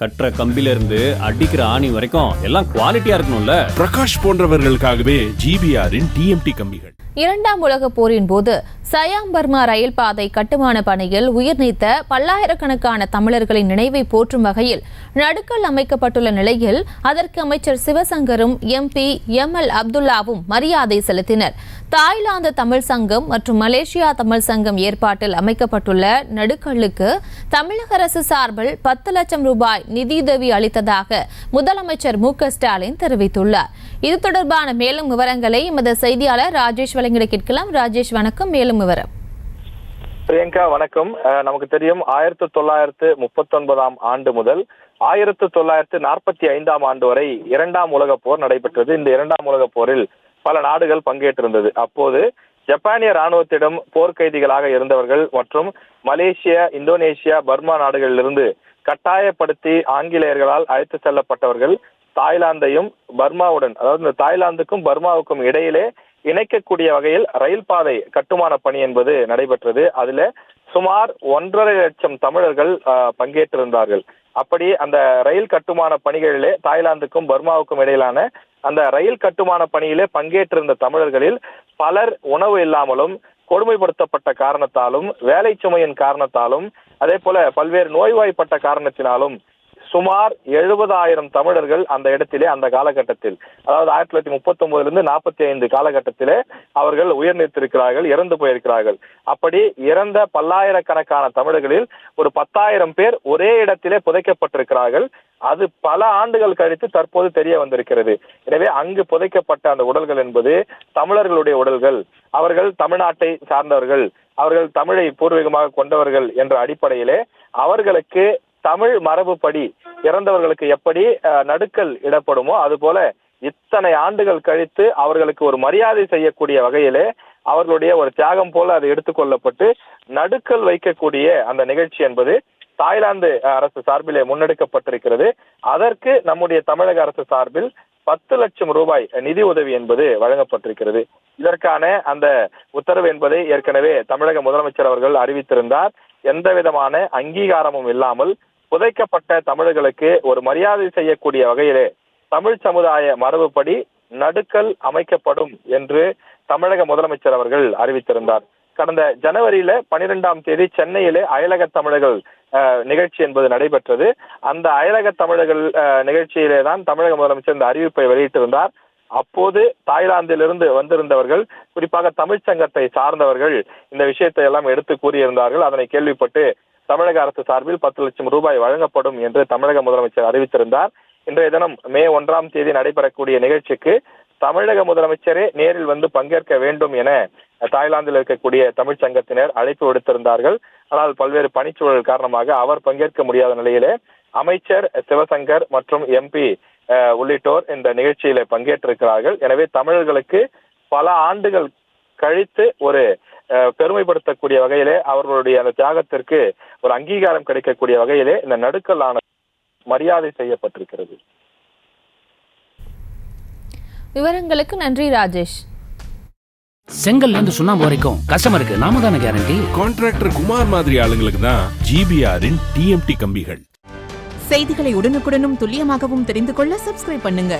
கட்டுற கம்பில இருந்து அடிக்கிற ஆணி வரைக்கும் எல்லாம் குவாலிட்டியா இருக்கணும்ல. பிரகாஷ் போன்றவர்களுக்காகவே ஜிபிஆரின் டிஎம்டி கம்பிகள். இரண்டாம் உலக போரின் போது சயாம் பர்மா ரயில் பாதை கட்டுமான பணியில் உயிர் நீத்த பல்லாயிரக்கணக்கான தமிழர்களின் நினைவை போற்றும் வகையில் நடுக்கல் அமைக்கப்பட்டுள்ள நிலையில் அதற்கு அமைச்சர் சிவசங்கரும் எம்பி எம்எல் அப்துல்லாவும் மரியாதை செலுத்தினர். தாய்லாந்து தமிழ் சங்கம் மற்றும் மலேசியா தமிழ் சங்கம் ஏற்பாட்டில் அமைக்கப்பட்டுள்ள நடுக்கல்லுக்கு தமிழக அரசு சார்பில் 10 லட்சம் ரூபாய் நிதியுதவி அளித்ததாக முதலமைச்சர் மு.க.ஸ்டாலின் தெரிவித்துள்ளார். இது தொடர்பான மேலும் விவரங்களை எமது செய்தியாளர் ராஜேஷ் வழங்கிட கேட்கலாம். ராஜேஷ் வணக்கம். மேலும் விவரம். பிரியங்கா வணக்கம். நமக்கு தெரியும் 1939 ஆண்டு முதல் 1945 ஆண்டு வரை இரண்டாம் உலக போர் நடைபெற்றது. இந்த இரண்டாம் உலக போரில் பல நாடுகள் பங்கேற்றிருந்தது. அப்போது ஜப்பானிய ராணுவத்திடம் போர்க்கைதிகளாக இருந்தவர்கள் மற்றும் மலேசியா, இந்தோனேஷியா, பர்மா நாடுகளிலிருந்து கட்டாயப்படுத்தி ஆங்கிலேயர்களால் அழைத்து செல்லப்பட்டவர்கள் தாய்லாந்தையும் பர்மாவுடன், அதாவது இந்த தாய்லாந்துக்கும் பர்மாவுக்கும் இடையிலே இணைக்கக்கூடிய வகையில் ரயில் பாதை கட்டுமான பணி என்பது நடைபெற்றது. அதுல சுமார் 1.5 லட்சம் தமிழர்கள் பங்கேற்றிருந்தார்கள். அப்படி அந்த ரயில் கட்டுமான பணிகளிலே தாய்லாந்துக்கும் பர்மாவுக்கும் இடையிலான அந்த ரயில் கட்டுமான பணியிலே பங்கேற்றிருந்த தமிழர்களில் பலர் உணவு இல்லாமலும், கொடுமைப்படுத்தப்பட்ட காரணத்தாலும், வேலை சுமையின் காரணத்தாலும், அதே போல பல்வேறு நோய்வாய்ப்பட்ட காரணத்தினாலும் சுமார் 70,000 தமிழர்கள் அந்த இடத்திலே அந்த காலகட்டத்தில், அதாவது 1939 45 காலகட்டத்திலே அவர்கள் உயிர் நீத்திருக்கிறார்கள், இறந்து போயிருக்கிறார்கள். அப்படி இறந்த பல்லாயிரக்கணக்கான தமிழர்களில் ஒரு 10,000 பேர் ஒரே இடத்திலே புதைக்கப்பட்டிருக்கிறார்கள். அது பல ஆண்டுகள் கழித்து தற்போது தெரிய வந்திருக்கிறது. எனவே அங்கு புதைக்கப்பட்ட அந்த உடல்கள் என்பது தமிழர்களுடைய உடல்கள். அவர்கள் தமிழ்நாட்டை சார்ந்தவர்கள், அவர்கள் தமிழை பூர்வீகமாக கொண்டவர்கள் என்ற அடிப்படையிலே அவர்களுக்கு தமிழ் மரபுப்படி இறந்தவர்களுக்கு எப்படி நடுக்கல் இடப்படுமோ அதுபோல இத்தனை ஆண்டுகள் கழித்து அவர்களுக்கு ஒரு மரியாதை செய்யக்கூடிய வகையிலே அவர்களுடைய ஒரு தியாகம் போல அது எடுத்துக்கொள்ளப்பட்டு நடுக்கல் வைக்கக்கூடிய அந்த நிகழ்ச்சி என்பது தாய்லாந்து அரசு சார்பிலே முன்னெடுக்கப்பட்டிருக்கிறது. அதற்கு நம்முடைய தமிழக அரசு சார்பில் 10 லட்சம் ரூபாய் நிதி உதவி என்பது வழங்கப்பட்டிருக்கிறது. இதற்கான அந்த உத்தரவு என்பதை ஏற்கனவே தமிழக முதலமைச்சர் அவர்கள் அறிவித்திருந்தார். எந்த விதமான அங்கீகாரமும் இல்லாமல் புதைக்கப்பட்ட தமிழர்களுக்கு ஒரு மரியாதை செய்யக்கூடிய வகையிலே தமிழ் சமுதாய மரபுப்படி நடுக்கல் அமைக்கப்படும் என்று தமிழக முதலமைச்சர் அவர்கள் அறிவித்திருந்தார். கடந்த ஜனவரியில 12ஆம் தேதி சென்னையிலே அயலக தமிழர்கள் நிகழ்ச்சி என்பது நடைபெற்றது. அந்த அயலக தமிழர்கள் நிகழ்ச்சியிலே தான் தமிழக முதலமைச்சர் இந்த அறிவிப்பை வெளியிட்டிருந்தார். அப்போது தாய்லாந்திலிருந்து வந்திருந்தவர்கள், குறிப்பாக தமிழ் சங்கத்தை சார்ந்தவர்கள் இந்த விஷயத்தை எல்லாம் எடுத்து கூறியிருந்தார்கள். அதனை கேள்விப்பட்டு தமிழக அரசு சார்பில் 10 லட்சம் ரூபாய் வழங்கப்படும் என்று தமிழக முதலமைச்சர் அறிவித்திருந்தார். இன்றைய தினம் மே 1ஆம் தேதி நடைபெறக்கூடிய நிகழ்ச்சிக்கு தமிழக முதலமைச்சரே நேரில் வந்து பங்கேற்க வேண்டும் என தாய்லாந்தில் இருக்கக்கூடிய தமிழ் சங்கத்தினர் அழைப்பு விடுத்திருந்தார்கள். ஆனால் பல்வேறு பணிச்சூழல் காரணமாக அவர் பங்கேற்க முடியாத நிலையிலே அமைச்சர் சிவசங்கர் மற்றும் எம்பி உள்ளிட்டோர் இந்த நிகழ்ச்சியில பங்கேற்றிருக்கிறார்கள். எனவே தமிழர்களுக்கு பல ஆண்டுகள் கழித்து ஒரு பெருமைப்படுத்தக்கூடிய வகையிலே அவர்களுடைய அந்த தியாகத்திற்கு ஒரு அங்கீகாரம் கிடைக்கக்கூடிய வகையிலே இந்த நடுக்கலான மரியாதை செய்யப்பட்டிருக்கிறது. விவரங்களுக்கு நன்றி ராஜேஷ். செங்கல்ல இருந்து சுண்ணாம்பு வரைக்கும் கஸ்டமருக்கு நாம தானே கேரண்டி. கான்ட்ராக்டர் குமார் மாதிரி ஆளுங்களுக்கு தான் ஜிபிஆரின் டிஎம்டி கம்பிகள். செய்திகளை உடனுக்குடனும் துல்லியமாகவும் தெரிந்து கொள்ள சப்ஸ்கிரைப் பண்ணுங்க.